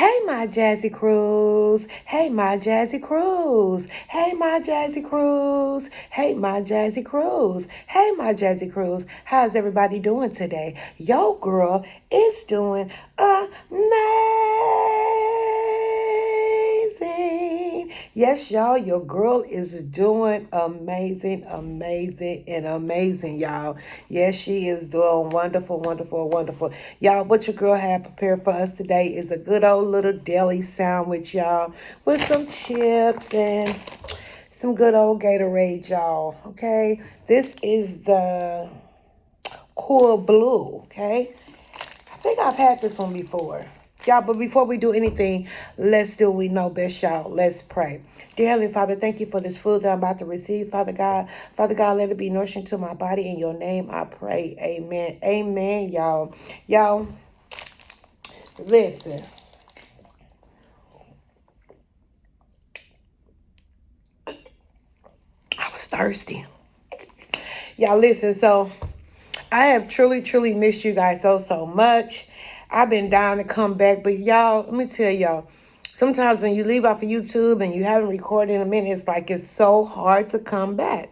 Hey, my Jazzy Cruz. Hey, my Jazzy Cruz. Hey, my Jazzy Cruz. Hey, my Jazzy Cruz. Hey, my Jazzy Cruz. How's everybody doing today? Yo, girl is doing amazing. Yes, y'all, your girl is doing amazing, amazing, and amazing, y'all. Yes, she is doing wonderful, wonderful, wonderful. Y'all, what your girl had prepared for us today is a good old little deli sandwich, y'all, with some chips and some good old Gatorade, y'all. Okay, this is the Cool Blue. Okay, I think I've had this one before. Y'all, but before we do anything, let's do what we know best, y'all. Let's pray. Dear Heavenly Father, thank you for this food that I'm about to receive, Father God. Father God, let it be nourishing to my body. In your name, I pray. Amen. Amen, y'all. Y'all, listen. I was thirsty. Y'all, listen. So, I have truly, truly missed you guys so much. I've been dying to come back, but y'all, let me tell y'all, sometimes when you leave off of YouTube and you haven't recorded in a minute, it's like it's so hard to come back.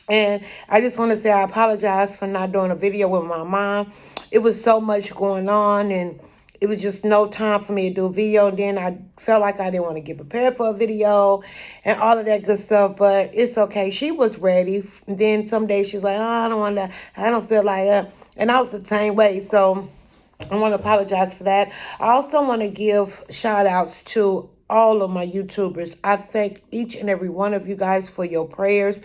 And I just want to say I apologize for not doing a video with my mom. It was so much going on, and it was just no time for me to do a video. And then I felt like I didn't want to get prepared for a video and all of that good stuff. But it's okay. She was ready. And then some days she's like, oh, I don't want to, I don't feel like it. And I was the same way. So I want to apologize for that. I also want to give shout outs to all of my YouTubers. I thank each and every one of you guys for your prayers.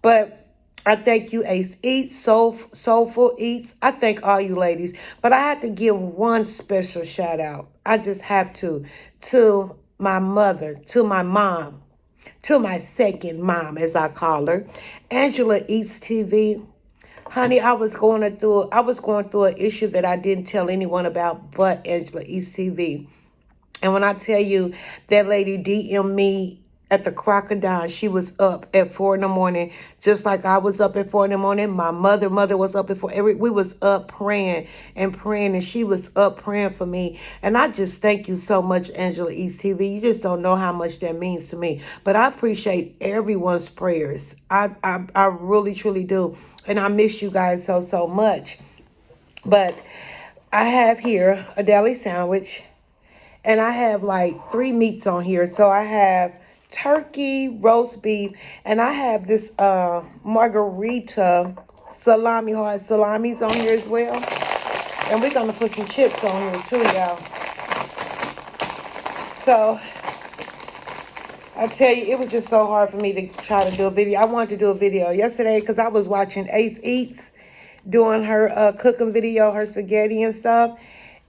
But I thank you, Ace Eats, Soulful Eats. I thank all you ladies. But I have to give one special shout out. I just have to my mother, to my mom, to my second mom, as I call her, Angela Eats TV. Honey, I was going through an issue that I didn't tell anyone about but Angela Eats TV. And when I tell you that lady DM me at the crocodile, she was up at 4 in the morning, just like I was up at 4 in the morning. My mother was up at 4. We was up praying and praying, and she was up praying for me. And I just thank you so much, Angela East TV. You just don't know how much that means to me. But I appreciate everyone's prayers. I really, truly do. And I miss you guys so much. But I have here a deli sandwich. And I have like 3 meats on here. So I have turkey, roast beef, and I have this margarita salami, hard salamis on here as well. And we're going to put some chips on here too, y'all. So I tell you, it was just so hard for me to try to do a video. I wanted to do a video yesterday because I was watching Ace Eats doing her cooking video, her spaghetti and stuff.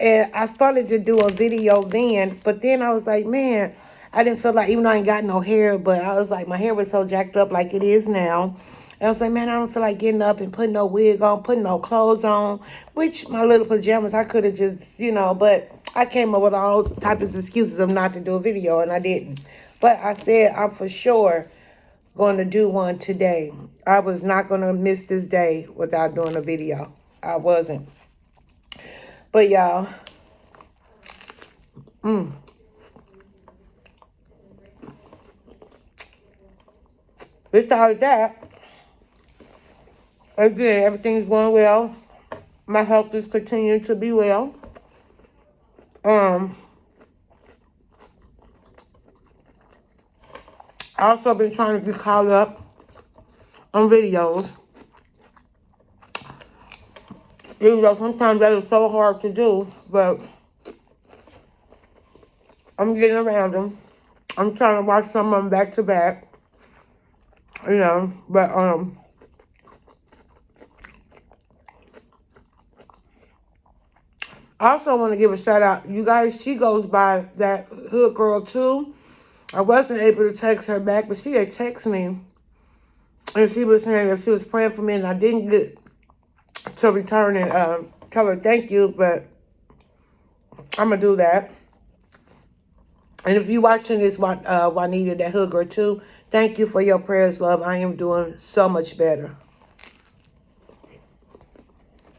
And I started to do a video then, but then I was like, man, I didn't feel like, even though I ain't got no hair, but I was like, my hair was so jacked up like it is now. And I was like, man, I don't feel like getting up and putting no wig on, putting no clothes on, which my little pajamas, I could have just, but I came up with all types of excuses of not to do a video, and I didn't. But I said I'm for sure going to do one today. I was not going to miss this day without doing a video. I wasn't. But y'all, besides that, again, everything's going well. My health is continuing to be well. I also been trying to get caught up on videos. Even though sometimes that is so hard to do, but I'm getting around them. I'm trying to watch some of them back to back. But I also want to give a shout out. You guys, she goes by that Hood Girl too. I wasn't able to text her back, but she had texted me. And she was saying that she was praying for me, and I didn't get to return and tell her thank you, but I'm going to do that. And if you're watching this, Juanita, that Hood Girl too, thank you for your prayers, love. I am doing so much better.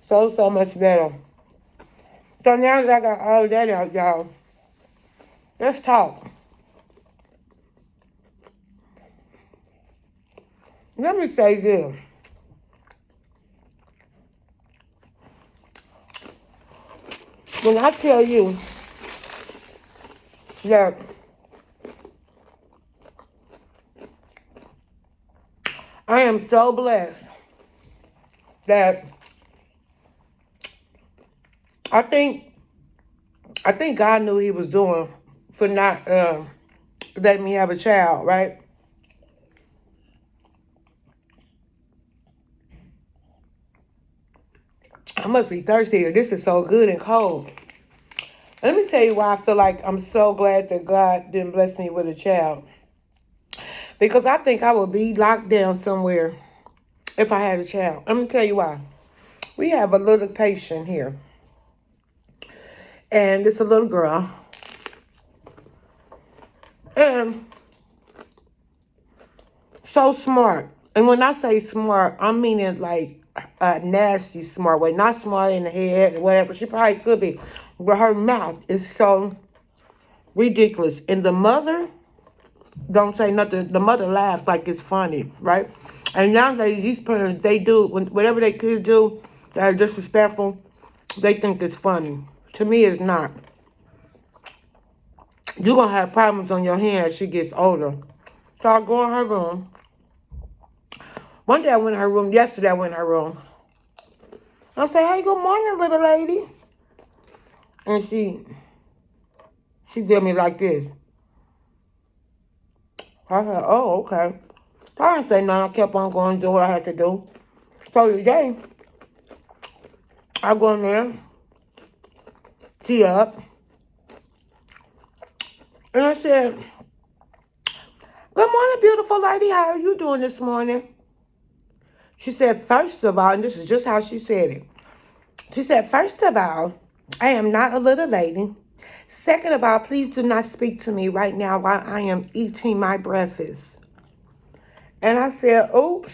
So much better. So now that I got all of that out, y'all, Let's talk. Let me say this. When I tell you that I am so blessed that I think God knew He was doing for not letting me have a child, right? I must be thirsty here. This is so good and cold. Let me tell you why I feel like I'm so glad that God didn't bless me with a child. Because I think I would be locked down somewhere if I had a child. Let me tell you why. We have a little patient here. And it's a little girl. And so smart. And when I say smart, I'm meaning like a nasty smart way. Not smart in the head or whatever. She probably could be. But her mouth is so ridiculous. And the mother don't say nothing. The mother laughs like it's funny, right? And nowadays, these parents, they do, whatever their kids do that are disrespectful, they think it's funny. To me, it's not. You're going to have problems on your hands as she gets older. So I go in her room. One day I went in her room. Yesterday I went in her room. I say, hey, good morning, little lady. And she did me like this. I said, oh, okay. I didn't say nothing. I kept on going, do what I had to do. So today, I go in there, tee up, and I said, good morning, beautiful lady. How are you doing this morning? She said, first of all, and this is just how she said it. She said, first of all, I am not a little lady. Second of all, please do not speak to me right now while I am eating my breakfast. And I said, oops.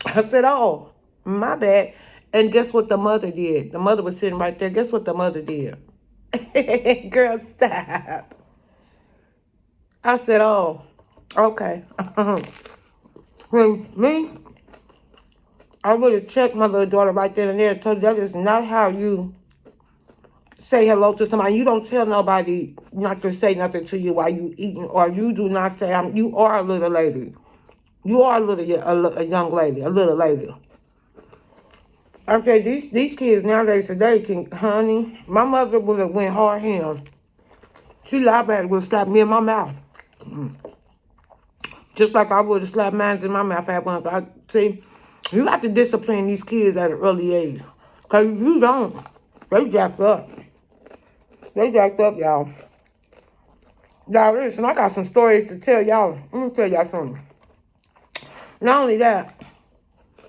I said, oh, my bad. And guess what the mother did? The mother was sitting right there. Guess what the mother did? Girl, stop. I said, oh, okay. When me, I would have checked my little daughter right then and there and told her that is not how you say hello to somebody. You don't tell nobody not to say nothing to you while you eating, or you do not say, you are a little lady. You are a young lady, a little lady. I said, these kids nowadays today honey, my mother would have went hard ham. She lied back would slap me in my mouth. Just like I would have slapped mine in my mouth at one. See, you got to discipline these kids at an early age. Because if you don't, they jacked up. They jacked up, y'all. Y'all, listen, I got some stories to tell y'all. Let me tell y'all something. Not only that,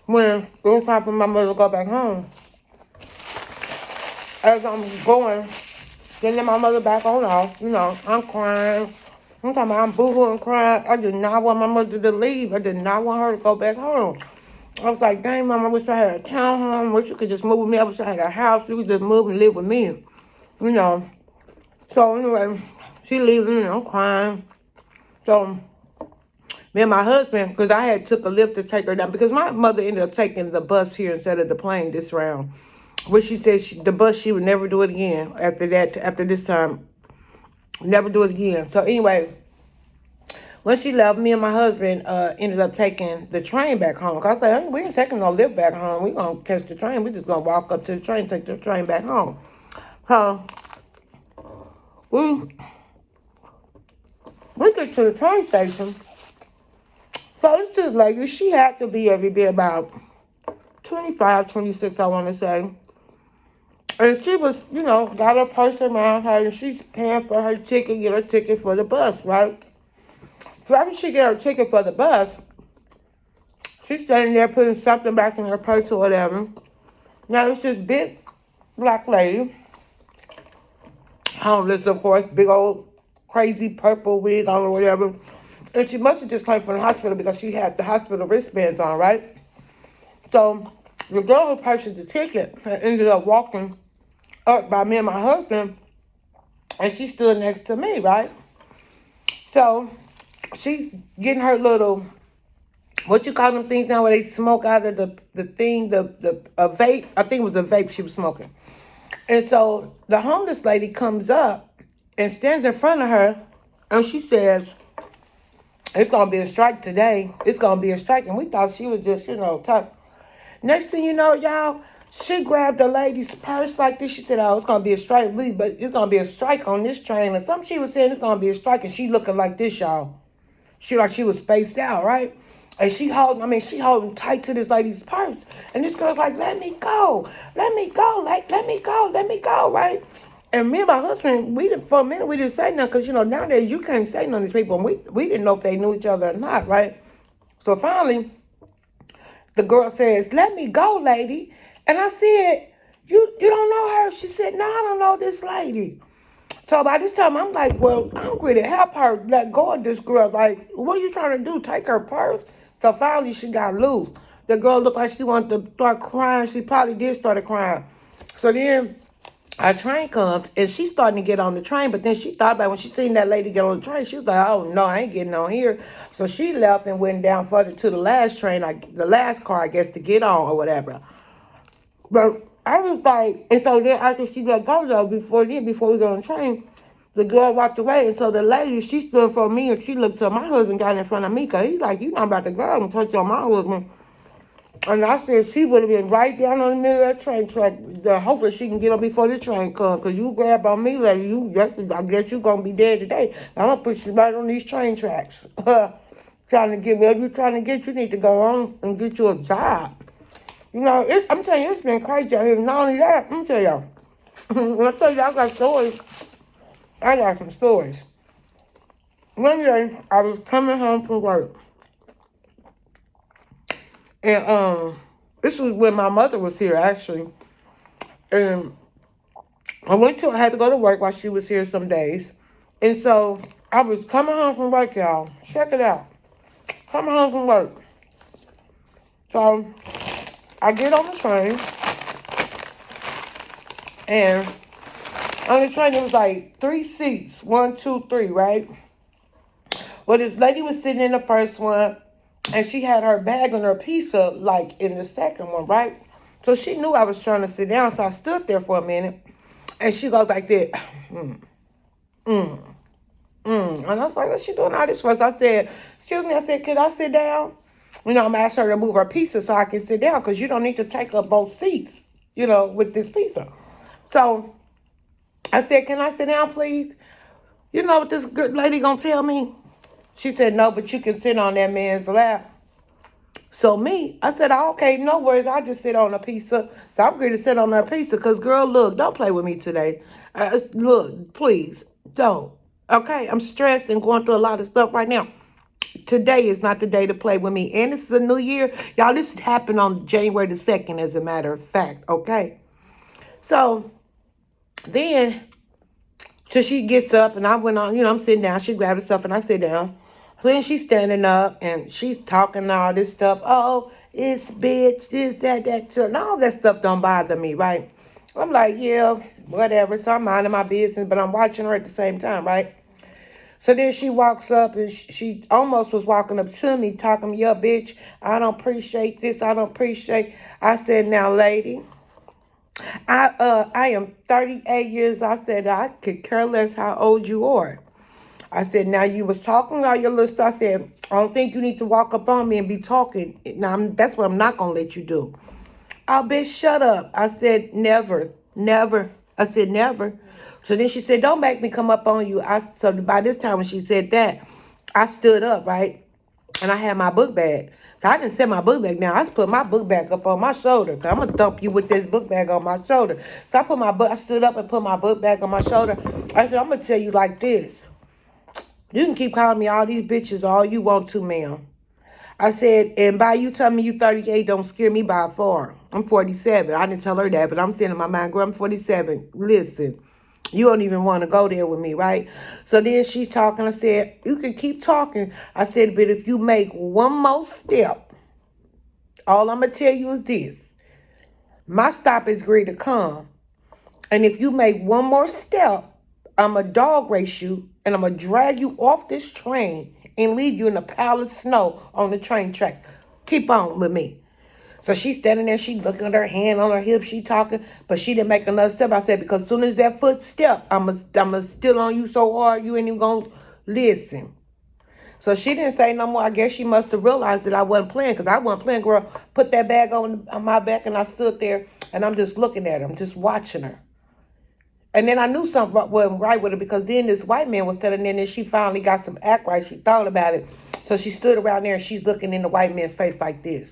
when it was time for my mother to go back home, as I'm going, getting my mother back on off, I'm crying. I'm talking about I'm boo-hooing crying. I did not want my mother to leave. I did not want her to go back home. I was like, dang, Mom, I wish I had a townhome. I wish you could just move with me. I wish I had a house. You could just move and live with me. So anyway, she leaving and I'm crying. So me and my husband, because I had took a lift to take her down, because my mother ended up taking the bus here instead of the plane this round. Which she said the bus, she would never do it again after this time. Never do it again. So anyway, when she left, me and my husband ended up taking the train back home. Cause I said, hey, we ain't taking no lift back home. We gonna catch the train. We just gonna walk up to the train, take the train back home. So we get to the train station. So it's just like, she had to be every bit about 25, 26, I want to say. And she was, got her purse around her, and she's paying for her ticket, get her ticket for the bus, right? So after she get her ticket for the bus, she's standing there putting something back in her purse or whatever. Now it's this big black lady, homeless, of course, big old crazy purple wig on or whatever. And she must have just came from the hospital because she had the hospital wristbands on, right? So the girl who purchased the ticket ended up walking up by me and my husband And she stood next to me, right? So she's getting her little, what you call them things now where they smoke out of the thing, a vape. I think it was a vape she was smoking. And so the homeless lady comes up and stands in front of her, and she says, it's going to be a strike today. It's going to be a strike. And we thought she was just, talk. Next thing you know, y'all, she grabbed the lady's purse like this. She said, oh, it's going to be a strike, but it's going to be a strike on this train. And something she was saying, it's going to be a strike. And she looking like this, y'all. She like she was spaced out, right? And she holding tight to this lady's purse. And this girl's like, let me go. Let me go. Like, let me go, right? And me and my husband, for a minute, we didn't say nothing. Because, nowadays you can't say none of these people. And we didn't know if they knew each other or not, right? So finally, the girl says, let me go, lady. And I said, you don't know her? She said, no, I don't know this lady. So by this time, I'm like, well, I'm going to help her let go of this girl. Like, what are you trying to do? Take her purse? So finally, she got loose. The girl looked like she wanted to start crying. She probably did start crying. So then our train comes, and she's starting to get on the train. But then she thought about when she seen that lady get on the train, she was like, oh, no, I ain't getting on here. So she left and went down further to the last train, the last car, I guess, to get on or whatever. But I was like, and so then after she let go though, before we got on the train, the girl walked away. And so the lady, she stood for me and she looked, so my husband got in front of me because he's like, you not about to go and touch on my husband. And I said she would have been right down on the middle of the train track. Hopefully she can get up before the train comes. Because you grab on me, lady, I guess you're going to be dead today. I'm going to put you right on these train tracks. Trying to get whatever you're trying to get, you need to go on and get you a job. I'm telling you, it's been crazy out here. Not only that, I'm telling y'all. When I tell you I got stories, I got some stories. One day, I was coming home from work. And this was when my mother was here, actually. And I had to go to work while she was here some days. And so, I was coming home from work, y'all. Check it out. Coming home from work. So, I get on the train, and on the train, there was like 3 seats. 1, 2, 3, right? Well, this lady was sitting in the first one, and she had her bag and her pizza, like, in the second one, right? So she knew I was trying to sit down, so I stood there for a minute, and she goes like that, And I was like, what's she doing all this for? So I said, excuse me, can I sit down? I'm asking her to move her pizza so I can sit down because you don't need to take up both seats, with this pizza. So I said, can I sit down, please? You know what this good lady gonna tell me? She said, no, but you can sit on that man's lap. So I said, oh, okay, no worries. I'll just sit on a pizza. So I'm going to sit on that pizza because, girl, look, don't play with me today. Look, please, don't. Okay, I'm stressed and going through a lot of stuff right now. Today is not the day to play with me. And this is a new year. Y'all, this happened on January the 2nd, as a matter of fact, okay? So then, so she gets up, and I went on, I'm sitting down. She grabbed her stuff, and I sit down. So then she's standing up, and she's talking all this stuff. Oh, it's bitch, this, that. So all that stuff don't bother me, right? I'm like, yeah, whatever. So I'm minding my business, but I'm watching her at the same time, right? So then she walks up, and she almost was walking up to me, talking, yeah, bitch, I don't appreciate this. I don't appreciate. I said, now, lady, I am 38 years. I said, I could care less how old you are. I said, now you was talking all your little stuff. I said, I don't think you need to walk up on me and be talking. Now, that's what I'm not going to let you do. Oh, bitch, shut up. I said, never. I said, never. So then she said, don't make me come up on you. So by this time when she said that, I stood up, right? And I had my book bag. So I didn't set my book bag down. I just put my book bag up on my shoulder. Cause I'm going to dump you with this book bag on my shoulder. So I stood up and put my book bag on my shoulder. I said, I'm going to tell you like this. You can keep calling me all these bitches all you want to, ma'am. I said, and by you telling me you 38 don't scare me by far. I'm 47. I didn't tell her that, but I'm saying in my mind, girl, I'm 47. Listen, you don't even want to go there with me, right? So then she's talking. I said, you can keep talking. I said, but if you make one more step, all I'm going to tell you is this. My stop is ready to come. And if you make one more step, I'm going to dog race you, and I'm going to drag you off this train and leave you in a pile of snow on the train tracks. Keep on with me. So she's standing there, she looking at her hand on her hip, she talking, but she didn't make another step. I said, because as soon as that foot step, I'm still on you so hard, you ain't even going to listen. So she didn't say no more. I guess she must have realized that I wasn't playing, because I wasn't playing. Girl, put that bag on my back, and I stood there, and I'm just looking at her. I'm just watching her. And then I knew something wasn't right with her, because then this white man was standing there, and then she finally got some act right. She thought about it. So she stood around there, and she's looking in the white man's face like this,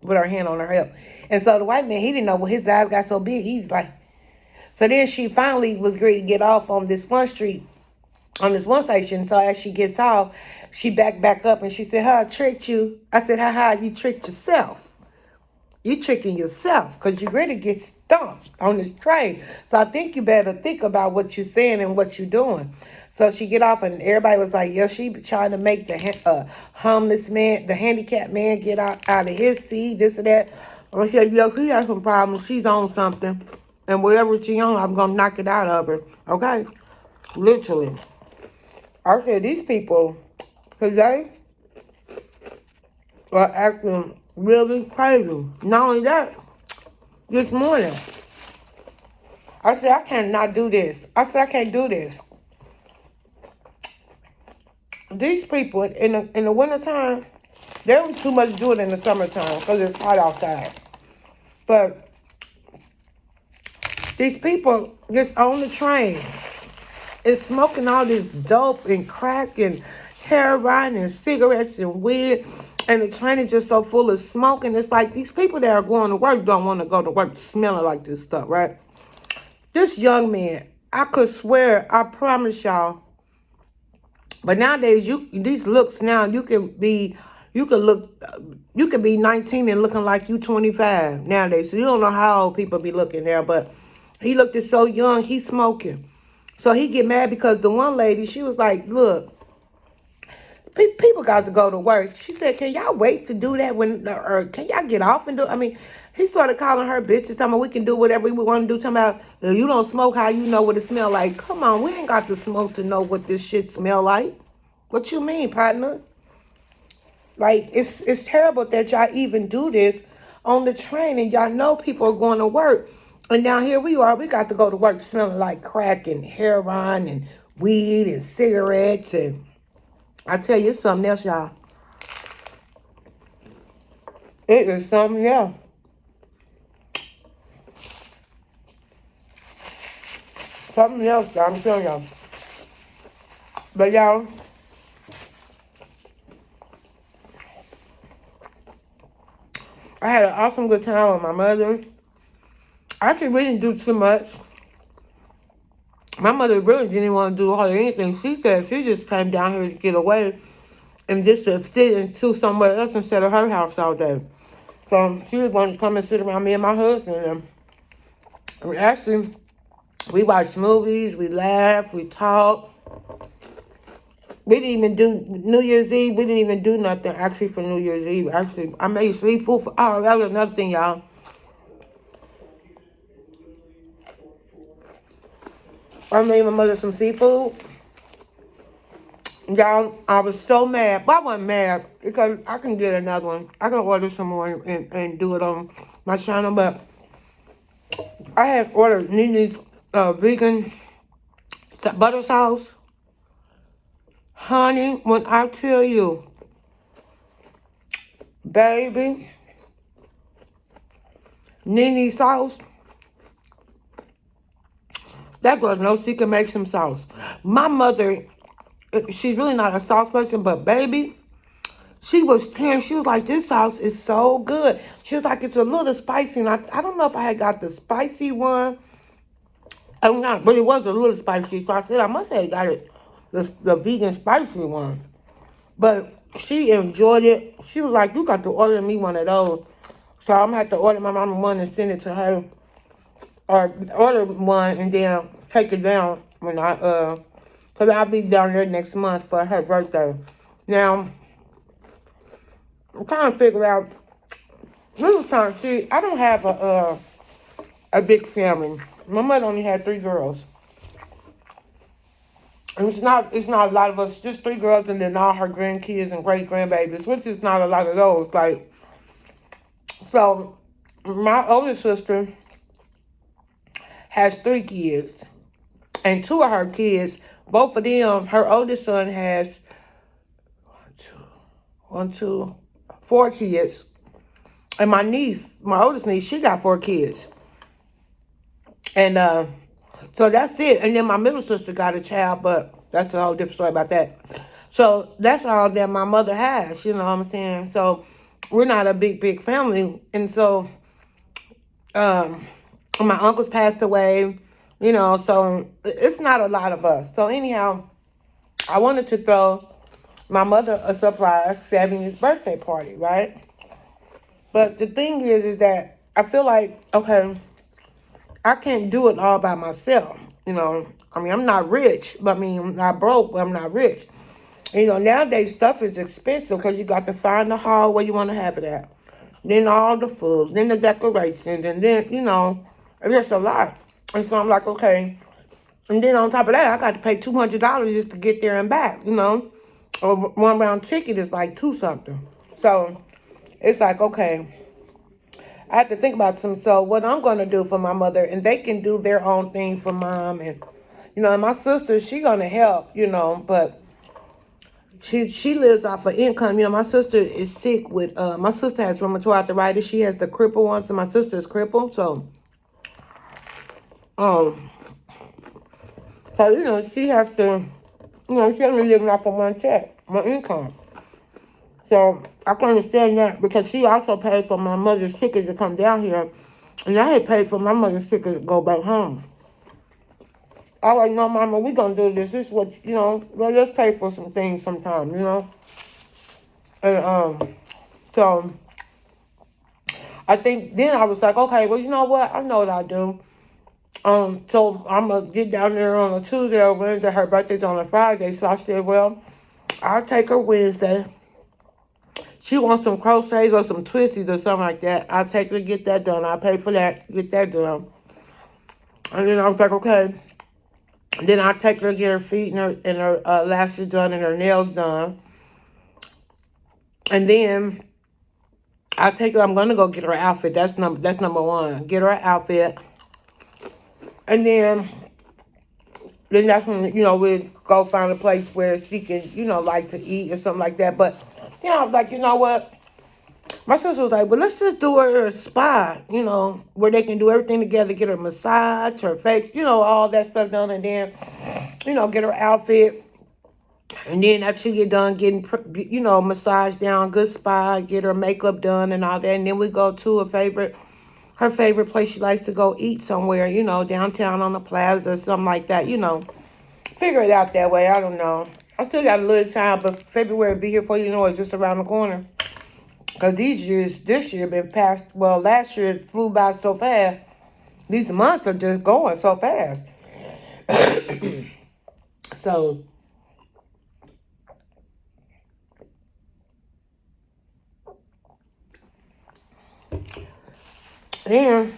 with her hand on her hip. And so the white man, he didn't know, well, his eyes got so big, he's like... So then she finally was ready to get off on this one street, on this one station. So as she gets off, she back up, and she said, I tricked you. I said, you tricked yourself. You tricking yourself, because you're ready to get stumped on this train. So I think you better think about what you're saying and what you're doing. So she get off, and everybody was like, yeah, she trying to make the homeless man, the handicapped man, get out of his seat, this and that. I said, yo, she has some problems. She's on something. And whatever she's on, I'm going to knock it out of her. Okay? Literally. I said, these people today are acting really crazy. Not only that, this morning, I said, I cannot do this. I said, I can't do this. These people, in the wintertime, they don't too much do it in the summertime because it's hot outside. But these people just on the train is smoking all this dope and crack and heroin and cigarettes and weed. And the train is just so full of smoke. And it's like these people that are going to work don't want to go to work smelling like this stuff, right? This young man, I could swear, I promise y'all. But nowadays, these looks now, you can be 19 and looking like you 25 nowadays. So you don't know how old people be looking there, but he looked so young, he's smoking. So he get mad because the one lady, she was like, look, people got to go to work. She said, can y'all wait to do that or can y'all get off and do, he started calling her bitches, talking about we can do whatever we want to do, talking about if you don't smoke, how you know what it smell like? Come on, we ain't got to smoke to know what this shit smell like. What you mean, partner? Like, it's terrible that y'all even do this on the train, and y'all know people are going to work. And now here we are, we got to go to work smelling like crack and heroin and weed and cigarettes. And I tell you, it's something else, y'all. It is something else. Something else, y'all, I'm telling y'all. But y'all, I had an awesome good time with my mother. Actually, we didn't do too much. My mother really didn't want to do hardly anything. She said she just came down here to get away and just to sit into somewhere else instead of her house all day. So she was going to come and sit around me and my husband. And actually, we watched movies, we laughed, we talked. We didn't even do New Year's Eve. We didn't even do nothing actually for New Year's Eve. Actually, I made seafood for, oh, that was another thing, y'all. I made my mother some seafood. Y'all, I was so mad. But I wasn't mad because I can get another one. I can order some more and do it on my channel. But I had ordered Nene's vegan butter sauce. Honey, when I tell you, baby, Nene sauce, that girl knows she can make some sauce. My mother, she's really not a sauce person, but baby, she was 10. She was like, this sauce is so good. She was like, it's a little spicy. And I don't know if I had got the spicy one. I'm not, but it was a little spicy. So I said, I must have got it, the vegan spicy one. But she enjoyed it. She was like, you got to order me one of those. So I'm going to have to order my mama one and send it to her. Or order one and then take it down when because I'll be down there next month for her birthday. Now, I'm trying to figure out, I don't have a big family. My mother only had 3 girls. And it's not a lot of us, just 3 girls and then all her grandkids and great grandbabies, which is not a lot of those. Like, so my older sister has 3 kids, and 2 of her kids, both of them, her oldest son has one, two, 4 kids. And my niece, my oldest niece, she got 4 kids. And so that's it. And then my middle sister got a child, but that's a whole different story about that. So that's all that my mother has, you know what I'm saying? So we're not a big family. And so my uncles passed away, you know, so it's not a lot of us. So anyhow, I wanted to throw my mother a surprise 70th birthday party, right? But the thing is that I feel like, okay, I can't do it all by myself. You know, I mean, I'm not rich, but I mean, I'm not broke, but I'm not rich. You know, nowadays stuff is expensive because you got to find the hall where you want to have it at. Then all the food, then the decorations, and then, you know, it's just a lot. And so I'm like, okay. And then on top of that, I got to pay $200 just to get there and back, you know. Or one round ticket is like 2 something. So it's like, okay, I have to think about some. So what I'm going to do for my mother, and they can do their own thing for mom. And, you know, and my sister, she going to help, you know, but she lives off of income. You know, my sister is sick with, my sister has rheumatoid arthritis. She has the cripple one, so my sister is crippled. So, you know, she has to, you know, she only living off of one check, one income. So I can understand that because she also paid for my mother's ticket to come down here. And I had paid for my mother's ticket to go back home. I was like, no, Mama, we going to do this. This is what, you know, well, let's pay for some things sometime, you know. And so I think then I was like, okay, well, you know what? I know what I do. So I'm going to get down there on a Tuesday or Wednesday. Her birthday's on a Friday. So I said, well, I'll take her Wednesday. She wants some crochets or some twisties or something like that. I'll take her to get that done. I'll pay for that, get that done. And then I was like, okay. Then I'll take her to get her feet and her lashes done and her nails done. And then I'll take her, I'm going to go get her outfit. That's number one. Get her an outfit. And then that's when, you know, we'll go find a place where she can, you know, like to eat or something like that. But, you know, I was like, you know what? My sister was like, well, let's just do her a spa, you know, where they can do everything together, get her massage, her face, you know, all that stuff done. And then, you know, get her outfit. And then after she get done getting, you know, massaged down, good spa, get her makeup done and all that. And then we go to her favorite place she likes to go eat somewhere, you know, downtown on the plaza or something like that, you know. Figure it out that way. I don't know. I still got a little time, but February will be here before you know it's just around the corner. Because this year been past, well, last year it flew by so fast. These months are just going so fast. So, then,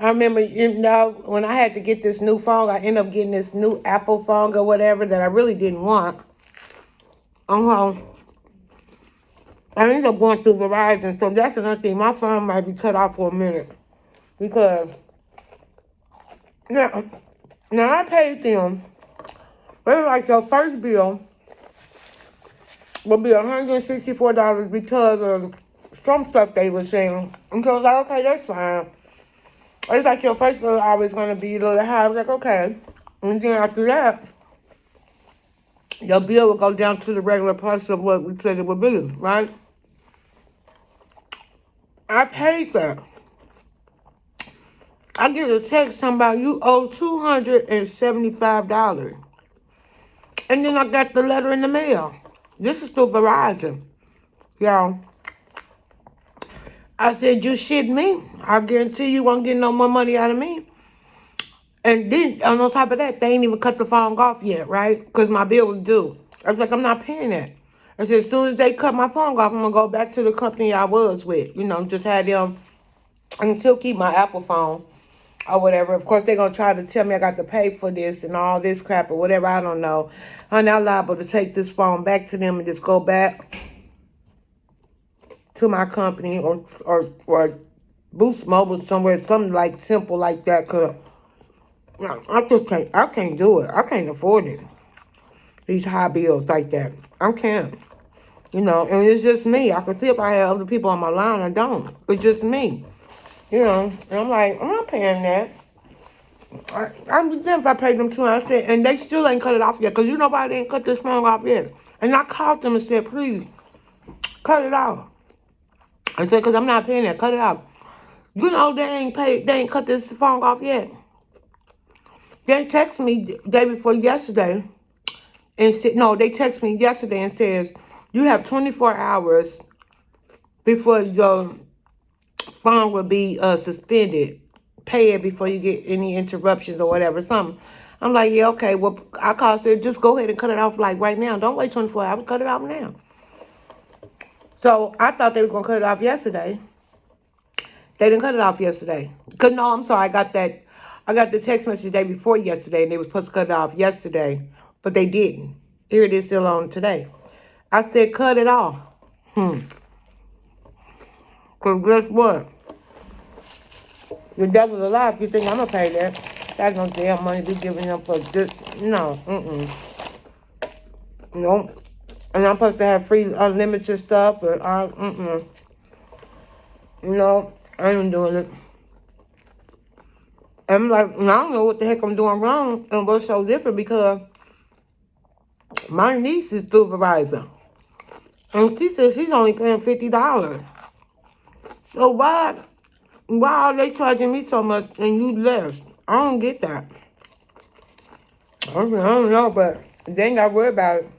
I remember, you know, when I had to get this new phone, I ended up getting this new Apple phone or whatever that I really didn't want. I ended up going through Verizon, so that's another thing. My phone might be cut off for a minute. Because, now I paid them. It was like your first bill will be $164 because of some stuff they were saying. And so I was like, okay, that's fine. It's like your first bill always going to be a little high. I was like, okay. And then after that, your bill will go down to the regular price of what we said it would be, right? I paid that. I get a text talking about you owe $275. And then I got the letter in the mail. This is through Verizon. Y'all. I said, you shit me. I guarantee you won't get no more money out of me. And then, on top of that, they ain't even cut the phone off yet, right? Because my bill was due. I was like, I'm not paying that. I said, as soon as they cut my phone off, I'm going to go back to the company I was with. You know, just had them. I can still keep my Apple phone. or whatever. Of course, they're going to try to tell me I got to pay for this and all this crap or whatever. I don't know. I'm not liable to take this phone back to them and just go back to my company or Boost Mobile somewhere, something like simple like that. Cause I can't do it. I can't afford it. These high bills like that. I can't. You know, and it's just me. I can see if I had other people on my line. I don't. It's just me. You know, and I'm like, I'm not paying that. I'm just if I paid them $200, and they still ain't cut it off yet. Because you know why they ain't cut this phone off yet. And I called them and said, please, cut it off. I said, because I'm not paying that. Cut it off. You know they ain't cut this phone off yet. They text me the day before yesterday and said, no, they text me yesterday and says, you have 24 hours before your phone will be suspended. Pay it before you get any interruptions or whatever, something. I'm like, yeah, okay. Well, I called, said, just go ahead and cut it off like right now. Don't wait 24 hours. Cut it off now. So I thought they were going to cut it off yesterday. They didn't cut it off yesterday. Cause no, I'm sorry. I got the text message the day before yesterday, and they were supposed to cut it off yesterday, but they didn't. Here it is still on today. I said, cut it off. Cause guess what? The devil's alive. You think I'm gonna pay that? That's no damn money to giving him for this. No, no. And I'm supposed to have free unlimited stuff, but no, I ain't doing it. I'm like, I don't know what the heck I'm doing wrong and what's so different because my niece is supervisor. And she says she's only paying $50. So why are they charging me so much and you less? I don't get that. I don't know, but they ain't got to worry about it.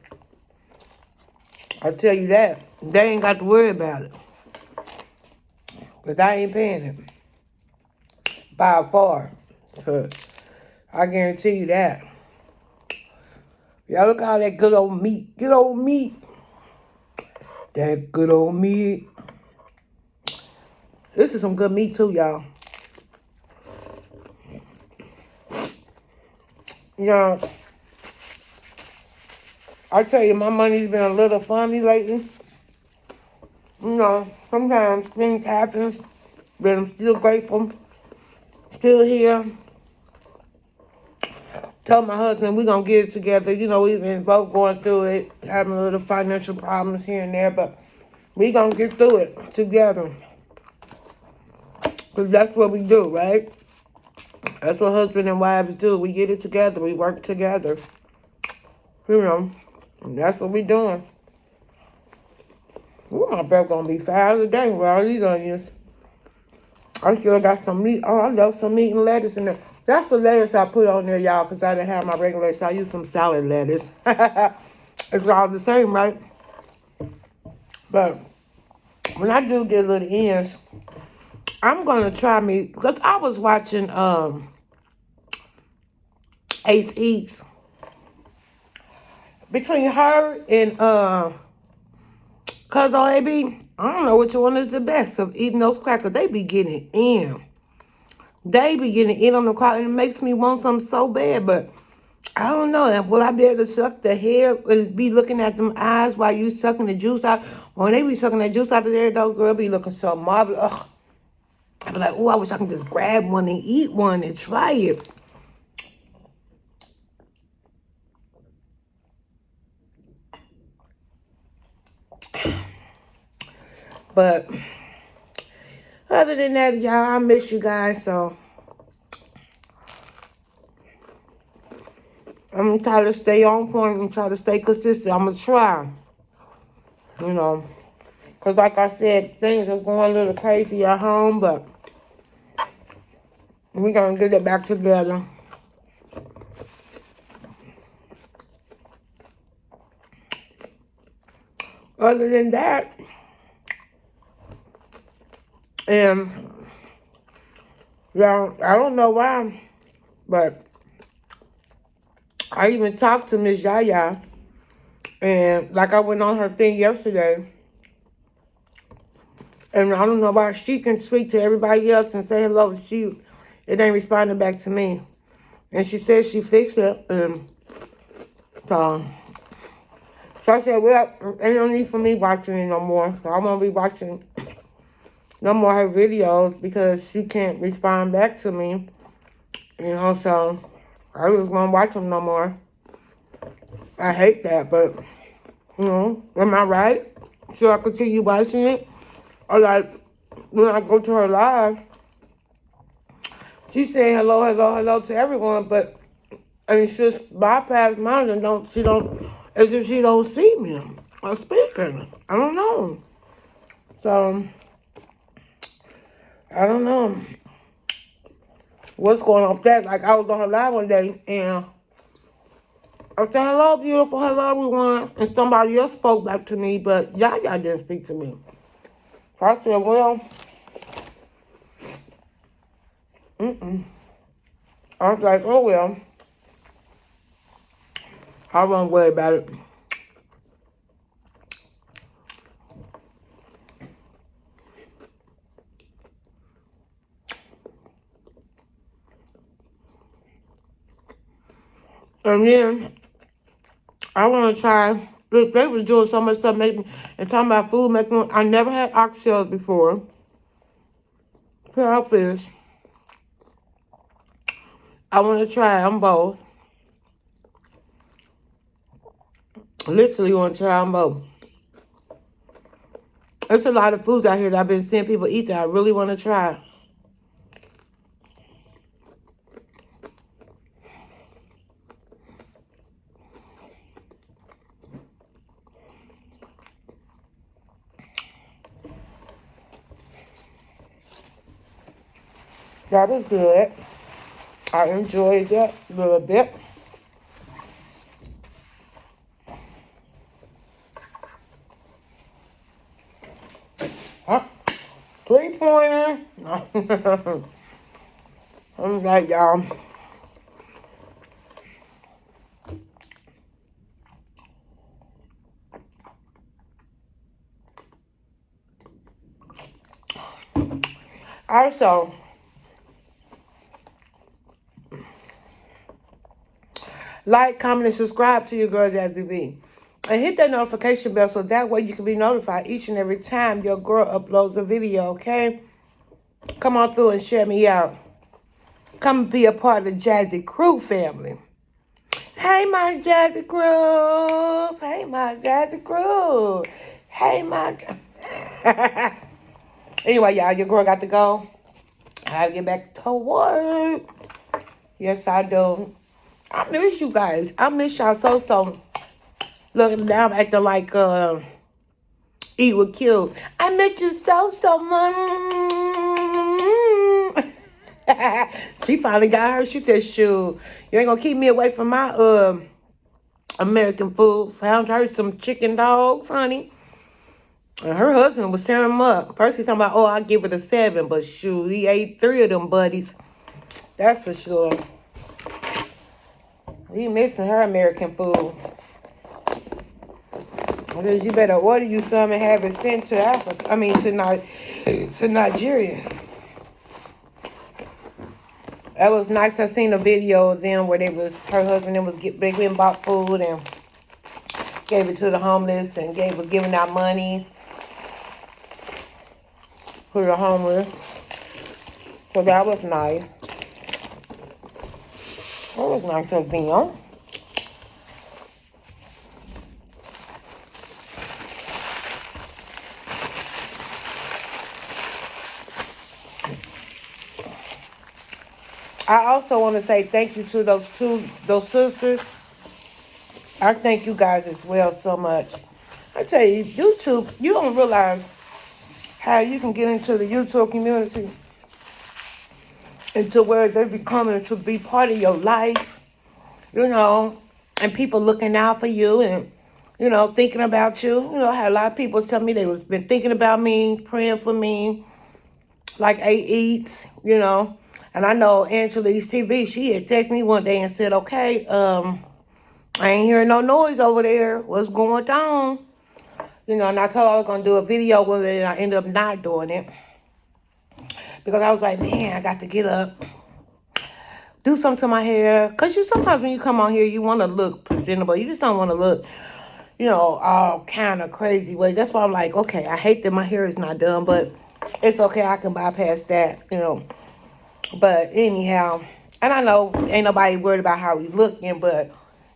I'll tell you that. They ain't got to worry about it. Because I ain't paying it. By far. I guarantee you that. Y'all look at all that good old meat. Good old meat. That good old meat. This is some good meat too, y'all. Yeah. I tell you, my money's been a little funny lately. You know, sometimes things happen, but I'm still grateful. Still here. Tell my husband we're going to get it together. You know, we've been both going through it, having a little financial problems here and there, but we going to get through it together. Because that's what we do, right? That's what husband and wives do. We get it together. We work together. You know, and that's what we doing. Ooh, my breath going to be foul today with all these onions. I still got some meat. Oh, I love some meat and lettuce in there. That's the lettuce I put on there, y'all, because I didn't have my regular, so I used some salad lettuce. It's all the same, right? But when I do get little ends, I'm going to try me, because I was watching Ace Eats. Between her and Cuz OAB, I don't know which one is the best of eating those crackers. They be getting in. They be getting in on the crackers, and it makes me want something so bad, but I don't know. Will I be able to suck the hair and be looking at them eyes while you sucking the juice out? When they be sucking that juice out of there, those girls be looking so marvelous. Ugh. I be like, oh, I wish I could just grab one and eat one and try it. But other than that, y'all, I miss you guys, so I'm going to try to stay on point and try to stay consistent. I'm going to try, you know, because like I said, things are going a little crazy at home, but we're going to get it back together. Other than that, yeah, I don't know why, but I even talked to Miss Yaya, and like I went on her thing yesterday, and I don't know why she can speak to everybody else and say hello. She it ain't responding back to me. And she said she fixed it. So I said, well, ain't no need for me watching it no more. So I won't be watching no more her videos because she can't respond back to me. You know, so I just won't watch them no more. I hate that, but, you know, am I right? Should I continue watching it? Or like, when I go to her live, she say hello, hello, hello to everyone, but and she just bypass mine and as if she don't see me or speaking. I don't know. So, I don't know what's going on with that. Like, I was on her live one day, and I said, hello, beautiful, hello, everyone. And somebody else spoke back to me, but Yaya didn't speak to me. So I said, well, I was like, oh, well, I won't worry about it. And then I want to try. They was doing so much stuff, and talking about food making. I never had oxtails before. Fish. I want to try them both. Literally want to try them both. There's a lot of foods out here that I've been seeing people eat that I really want to try. That was good. I enjoyed that a little bit. Huh? 3-pointer. I'm like, y'all. Also, like, comment, and subscribe to your girl Jazzy B. And hit that notification bell so that way you can be notified each and every time your girl uploads a video, okay? Come on through and share me out. Come be a part of the Jazzy Crew family. Hey, my Jazzy Crew. Hey, my Jazzy Crew. Hey, my... Anyway, y'all, your girl got to go. I gotta get back to work. Yes, I do. I miss you guys. I miss y'all so. Look, now I'm acting like Eat with Q. I miss you so much. She finally got her. She said, shoot, you ain't gonna keep me away from my American food. Found her some chicken dogs, honey. And her husband was tearing them up. First he's talking about, oh, I'll give it a 7. But shoot, he ate 3 of them buddies. That's for sure. We missing her American food. Because you better order you some and have it sent to Africa. I mean, to Nigeria. That was nice. I seen a video of them where her husband was getting bought food and gave it to the homeless and was giving out money to the homeless. So that was nice. That was nice of them. I also want to say thank you to those sisters. I thank you guys as well so much. I tell you, YouTube, you don't realize how you can get into the YouTube community and to where they're becoming to be part of your life, you know, and people looking out for you and, you know, thinking about you. You know, I had a lot of people tell me been thinking about me, praying for me, like A Eats, you know. And I know Angela's TV, she had texted me one day and said, okay, I ain't hearing no noise over there. What's going on? You know, and I told her I was going to do a video with it, and I ended up not doing it. Because I was like, man, I got to get up do something to my hair. Because sometimes when you come on here, you want to look presentable. You just don't want to look, all kind of crazy way. That's why I'm like, okay, I hate that my hair is not done, but it's okay. I can bypass that. But anyhow, and I know ain't nobody worried about how we looking, but,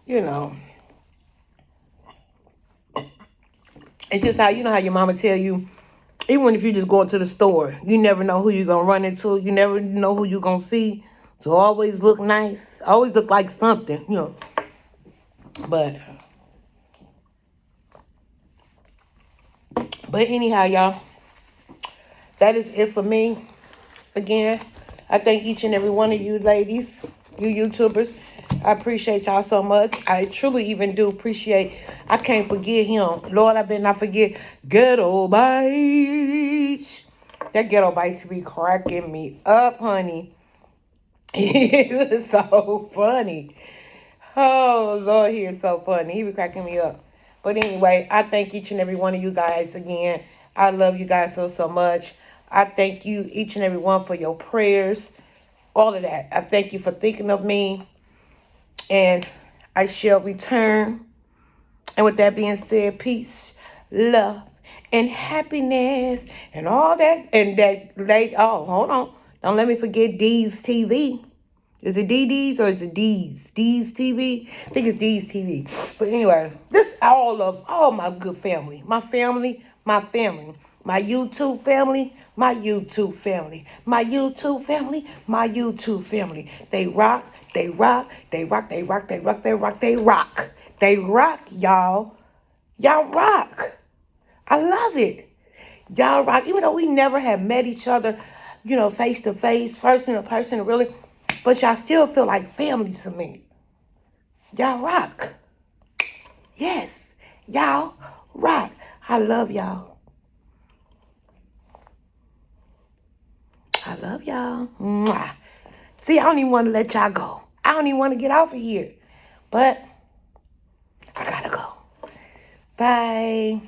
it's just how, how your mama tell you, even if you just go into the store, you never know who you're going to run into. You never know who you're going to see. So always look nice. Always look like something. But anyhow, y'all, that is it for me. Again, I thank each and every one of you ladies, you YouTubers. I appreciate y'all so much. I truly even do appreciate. I can't forget him. Lord, I better not forget Ghetto Bites. That Ghetto Bites be cracking me up, honey. It's so funny. Oh, Lord, he is so funny. He be cracking me up. But anyway, I thank each and every one of you guys again. I love you guys so much. I thank you, each and every one, for your prayers. All of that. I thank you for thinking of me. And I shall return. And with that being said, peace, love, and happiness, and all that. And hold on. Don't let me forget D's TV. Is it DD's or is it D's? D's TV? I think it's D's TV. But anyway, this all my good family. My family, my family. My YouTube family, my YouTube family. My YouTube family, my YouTube family. They rock, they rock, they rock, they rock, they rock, they rock, they rock. They rock, y'all. Y'all rock. I love it. Y'all rock. Even though we never have met each other, face to face, person to person, really. But y'all still feel like family to me. Y'all rock. Yes. Y'all rock. I love y'all. I love y'all. Mwah. See, I don't even want to let y'all go. I don't even want to get off of here. But I gotta go. Bye.